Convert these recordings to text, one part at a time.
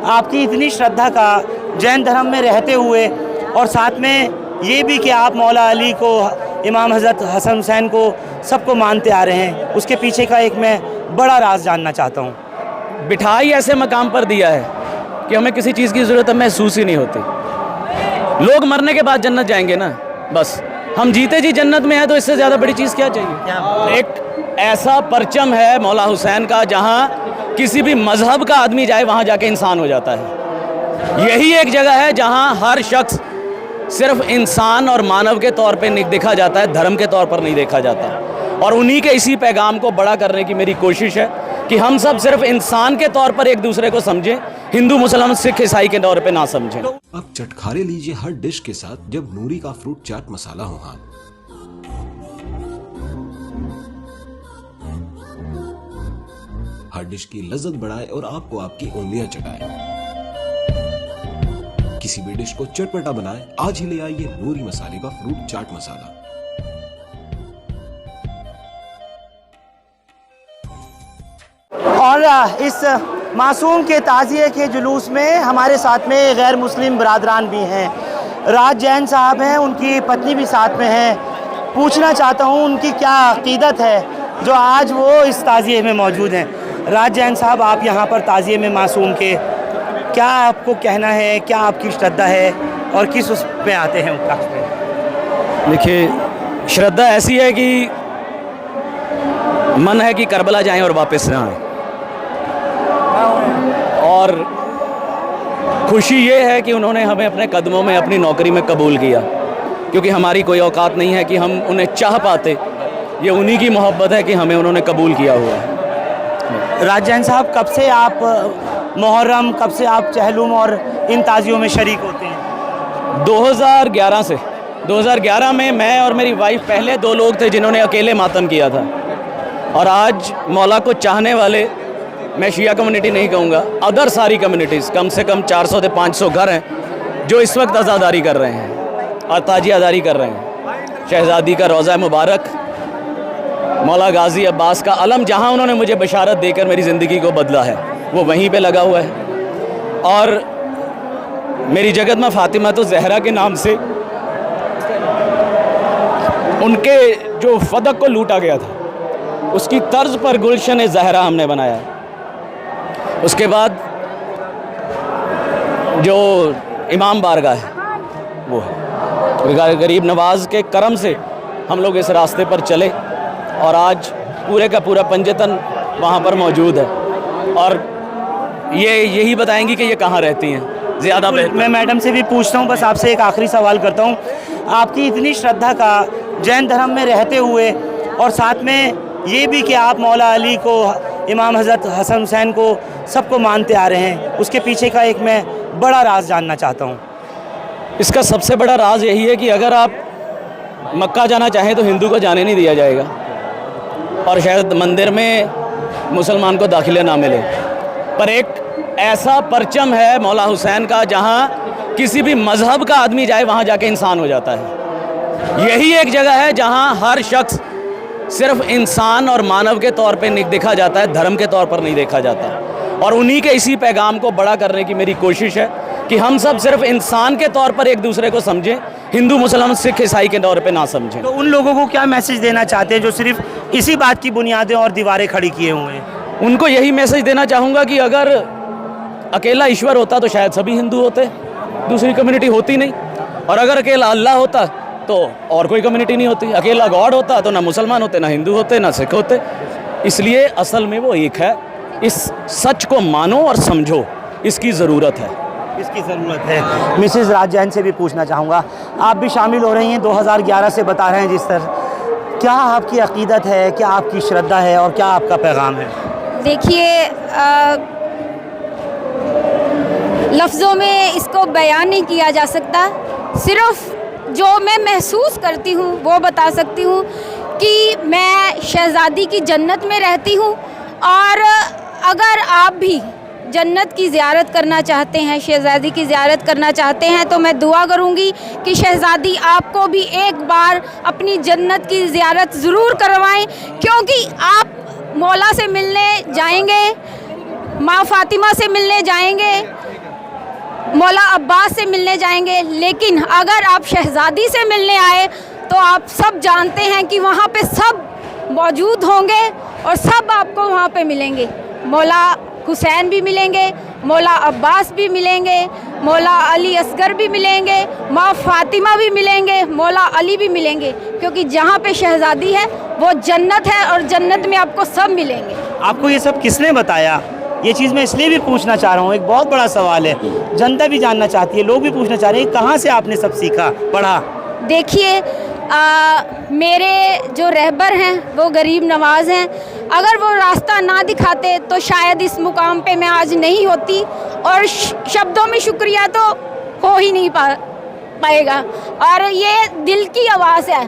आपकी इतनी श्रद्धा का जैन धर्म में रहते हुए और साथ में ये भी कि आप मौला अली को, इमाम हज़रत हसन हुसैन को, सबको मानते आ रहे हैं, उसके पीछे का एक मैं बड़ा राज जानना चाहता हूँ। बिठाई ऐसे मकाम पर दिया है कि हमें किसी चीज़ की ज़रूरत महसूस ही नहीं होती। लोग मरने के बाद जन्नत जाएंगे ना, बस हम जीते जी जन्नत में हैं, तो इससे ज़्यादा बड़ी चीज़ क्या चाहिए। एक ऐसा परचम है मौला हुसैन का, जहाँ किसी भी मज़हब का आदमी जाए वहाँ जाके इंसान हो जाता है। यही एक जगह है जहाँ हर शख्स सिर्फ इंसान और मानव के तौर पे देखा जाता है, धर्म के तौर पर नहीं देखा जाता। और उन्हीं के इसी पैगाम को बड़ा करने की मेरी कोशिश है कि हम सब सिर्फ इंसान के तौर पर एक दूसरे को समझें, हिंदू मुसलमान सिख ईसाई के तौर पे ना समझें। अब चटखारे लीजिए हर डिश के साथ जब नूरी का फ्रूट चाट मसाला हो हाथ। हर डिश की लज्जत बढ़ाए और आपको आपकी उंगलियां चटाए। किसी भी डिश को चटपटा बनाए, आज ही ले आइए नूरी मसाले का फ्रूट चाट मसाला। और इस मासूम के ताज़िए के जुलूस में हमारे साथ में गैर मुस्लिम बरादरान भी हैं। राज जैन साहब हैं, उनकी पत्नी भी साथ में है। पूछना चाहता हूँ उनकी क्या अकीदत है जो आज वो इस ताज़िए में मौजूद हैं। राज जैन साहब, आप यहाँ पर ताज़िए में मासूम के, क्या आपको कहना है, क्या आपकी श्रद्धा है और किस उस पे आते हैं उपलक्ष पे? देखिए, श्रद्धा ऐसी है कि मन है कि करबला जाएं और वापस ना आएं, और खुशी ये है कि उन्होंने हमें अपने कदमों में, अपनी नौकरी में कबूल किया, क्योंकि हमारी कोई औकात नहीं है कि हम उन्हें चाह पाते। ये उन्हीं की मोहब्बत है कि हमें उन्होंने कबूल किया हुआ है। राज जैन साहब, कब से आप मुहर्रम, कब से आप चहलुम और इन ताज़ियों में शरीक होते हैं? 2011 से। 2011 में मैं और मेरी वाइफ पहले 2 लोग थे जिन्होंने अकेले मातम किया था, और आज मौला को चाहने वाले, मैं शिया कम्युनिटी नहीं कहूँगा, अदर सारी कम्युनिटीज़, कम से कम 400 से 500 घर हैं जो इस वक्त अज़ादारी कर रहे हैं और ताजियादारी कर रहे हैं। शहज़ादी का रोज़ा मुबारक, मौला गाजी अब्बास का अलम, जहाँ उन्होंने मुझे बशारत देकर मेरी ज़िंदगी को बदला है, वो वहीं पे लगा हुआ है। और मेरी जगत में फ़ातिमा तो ज़हरा के नाम से उनके जो फ़दक को लूटा गया था, उसकी तर्ज पर गुलशन ज़हरा हमने बनाया। उसके बाद जो इमाम बारगाह है वो है। गरीब नवाज के करम से हम लोग इस रास्ते पर चले और आज पूरे का पूरा पंजतन वहाँ पर मौजूद है। और ये यही बताएंगी कि ये कहाँ रहती हैं ज़्यादा बेहतर। मैं मैडम से भी पूछता हूँ, बस आपसे एक आखिरी सवाल करता हूँ। आपकी इतनी श्रद्धा का जैन धर्म में रहते हुए और साथ में ये भी कि आप मौला अली को, इमाम हज़रत हसन हुसैन को, सबको मानते आ रहे हैं, उसके पीछे का एक मैं बड़ा राज जानना चाहता हूँ। इसका सबसे बड़ा राज यही है कि अगर आप मक्का जाना चाहें तो हिंदू को जाने नहीं दिया जाएगा, और शायद मंदिर में मुसलमान को दाखिले ना मिले। पर एक ऐसा परचम है मौला हुसैन का, जहाँ किसी भी मज़हब का आदमी जाए वहाँ जाके इंसान हो जाता है। यही एक जगह है जहाँ हर शख्स सिर्फ इंसान और मानव के तौर पे देखा जाता है, धर्म के तौर पर नहीं देखा जाता। और उन्हीं के इसी पैगाम को बड़ा करने की मेरी कोशिश है कि हम सब सिर्फ इंसान के तौर पर एक दूसरे को समझें, हिंदू मुसलमान सिख ईसाई के तौर पे ना समझें। तो उन लोगों को क्या मैसेज देना चाहते हैं जो सिर्फ इसी बात की बुनियादें और दीवारें खड़ी किए हुए हैं? उनको यही मैसेज देना चाहूँगा कि अगर अकेला ईश्वर होता तो शायद सभी हिंदू होते, दूसरी कम्युनिटी होती नहीं। और अगर अकेला अल्लाह होता तो और कोई कम्युनिटी नहीं होती। अकेला गॉड होता तो ना मुसलमान होते, ना हिंदू होते, ना सिख होते। इसलिए असल में वो एक है। इस सच को मानो और समझो, इसकी ज़रूरत है, इसकी ज़रूरत है। मिसेज़ राज जैन से भी पूछना चाहूँगा, आप भी शामिल हो रही हैं 2011 से, बता रहे हैं जिस तरह, क्या आपकी अकीदत है, क्या आपकी श्रद्धा है और क्या आपका पैगाम है? देखिए, लफ्ज़ों में इसको बयान नहीं किया जा सकता। सिर्फ जो मैं महसूस करती हूँ वो बता सकती हूँ कि मैं शहज़ादी की जन्नत में रहती हूँ, और अगर आप भी जन्नत की ज़ियारत करना चाहते हैं, शहज़ादी की ज़ियारत करना चाहते हैं, तो मैं दुआ करूँगी कि शहज़ादी आपको भी एक बार अपनी जन्नत की ज़ियारत ज़रूर करवाएं, क्योंकि आप मौला से मिलने जाएंगे, माँ फ़ातिमा से मिलने जाएंगे, मौला अब्बास से मिलने जाएंगे, लेकिन अगर आप शहज़ादी से मिलने आए तो आप सब जानते हैं कि वहाँ पे सब मौजूद होंगे और सब आपको वहाँ पे मिलेंगे। मौला हुसैन भी मिलेंगे, मौला अब्बास भी मिलेंगे, मौला अली असगर भी मिलेंगे, माँ फातिमा भी मिलेंगे, मौला अली भी मिलेंगे, क्योंकि जहाँ पे शहज़ादी है वो जन्नत है और जन्नत में आपको सब मिलेंगे। आपको ये सब किसने बताया? ये चीज़ मैं इसलिए भी पूछना चाह रहा हूँ, एक बहुत बड़ा सवाल है, जनता भी जानना चाहती है, लोग भी पूछना चाह रहे हैं, कहाँ से आपने सब सीखा, पढ़ा? देखिए, मेरे जो रहबर हैं वो गरीब नवाज़ हैं। अगर वो रास्ता ना दिखाते तो शायद इस मुकाम पे मैं आज नहीं होती, और शब्दों में शुक्रिया तो हो ही नहीं पाएगा। और ये दिल की आवाज़ है,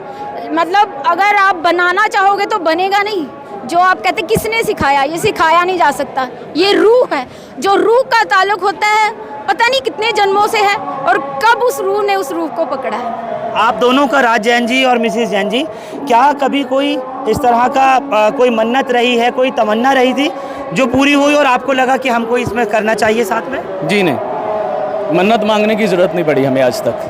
मतलब अगर आप बनाना चाहोगे तो बनेगा नहीं। जो आप कहते किसने सिखाया, ये सिखाया नहीं जा सकता, ये रूह है। जो रूह का ताल्लुक़ होता है पता नहीं कितने जन्मों से है, और कब उस रूह ने उस रूह को पकड़ा है। आप दोनों का, राज जैन जी और मिसेस जैन जी, क्या कभी कोई इस तरह का कोई मन्नत रही है, कोई तमन्ना रही थी जो पूरी हुई और आपको लगा कि हमको इसमें करना चाहिए साथ में? जी नहीं, मन्नत मांगने की ज़रूरत नहीं पड़ी हमें आज तक।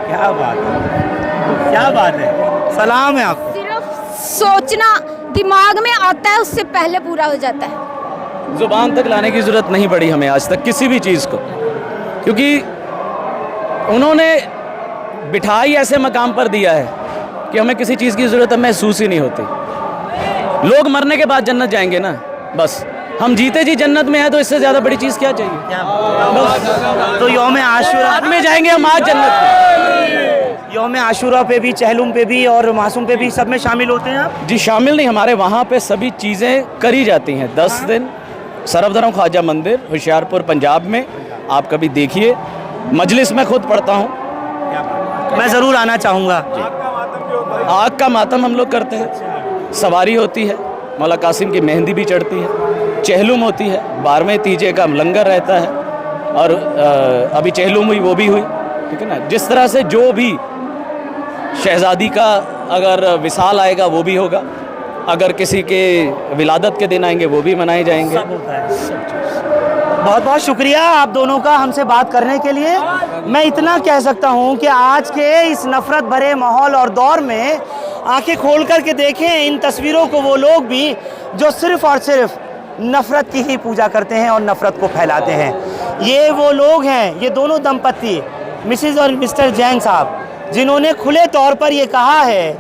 क्या बात है, क्या बात है, सलाम है आपको। सिर्फ सोचना दिमाग में आता है, उससे पहले पूरा हो जाता है। ज़ुबान तक लाने की ज़रूरत नहीं पड़ी हमें आज तक किसी भी चीज़ को, क्योंकि उन्होंने बिठाई ऐसे मकाम पर दिया है कि हमें किसी चीज़ की ज़रूरत महसूस ही नहीं होती। लोग मरने के बाद जन्नत जाएंगे ना, बस हम जीते जी जन्नत में हैं, तो इससे ज़्यादा बड़ी चीज़ क्या चाहिए? तो यौम आशूरा बाद में जाएंगे हम, आज जन्नत में। यौम आशूरा पे भी, चहलुम पे भी और मासूम पे भी, सब में शामिल होते हैं आप? जी शामिल नहीं, हमारे वहाँ पे सभी चीज़ें करी जाती हैं। 10 दिन सरफदरों ख्वाजा मंदिर होशियारपुर पंजाब में, आप कभी देखिए, मजलिस में खुद पढ़ता हूँ, मैं ज़रूर आना चाहूँगा। आग का मातम हम लोग करते हैं, सवारी होती है, मौला कासिम की मेहंदी भी चढ़ती है, चहलुम होती है, 12वें तीजे का लंगर रहता है, और अभी चहलुम हुई वो भी हुई, ठीक है ना। जिस तरह से जो भी शहज़ादी का अगर विसाल आएगा वो भी होगा, अगर किसी के विलादत के दिन आएंगे वो भी मनाए जाएंगे। बहुत बहुत शुक्रिया आप दोनों का हमसे बात करने के लिए। मैं इतना कह सकता हूँ कि आज के इस नफ़रत भरे माहौल और दौर में आंखें खोल कर के देखें इन तस्वीरों को वो लोग भी जो सिर्फ़ और सिर्फ नफ़रत की ही पूजा करते हैं और नफ़रत को फैलाते हैं। ये वो लोग हैं, ये दोनों दंपत्ति मिसेस और मिस्टर जैन साहब, जिन्होंने खुले तौर पर ये कहा है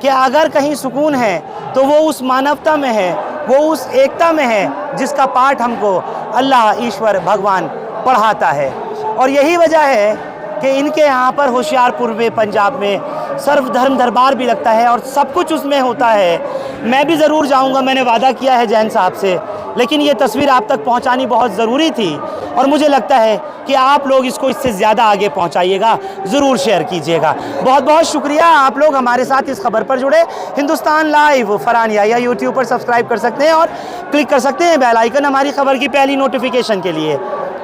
कि अगर कहीं सुकून है तो वो उस मानवता में है, वो उस एकता में है जिसका पाठ हमको अल्लाह ईश्वर भगवान पढ़ाता है। और यही वजह है कि इनके यहाँ पर होशियारपुर में पंजाब में सर्वधर्म दरबार भी लगता है और सब कुछ उसमें होता है। मैं भी ज़रूर जाऊँगा, मैंने वादा किया है जैन साहब से, लेकिन ये तस्वीर आप तक पहुँचानी बहुत ज़रूरी थी और मुझे लगता है कि आप लोग इसको इससे ज़्यादा आगे पहुँचाइएगा, ज़रूर शेयर कीजिएगा। बहुत बहुत शुक्रिया आप लोग हमारे साथ इस खबर पर जुड़े। हिंदुस्तान लाइव फरहान याहिया यूट्यूब पर सब्सक्राइब कर सकते हैं और क्लिक कर सकते हैं बेल आइकन हमारी खबर की पहली नोटिफिकेशन के लिए।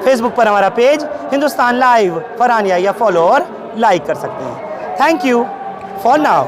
फेसबुक पर हमारा page Hindustan live Farhan Yahiya follow और लाइक कर सकते हैं। Thank you for now.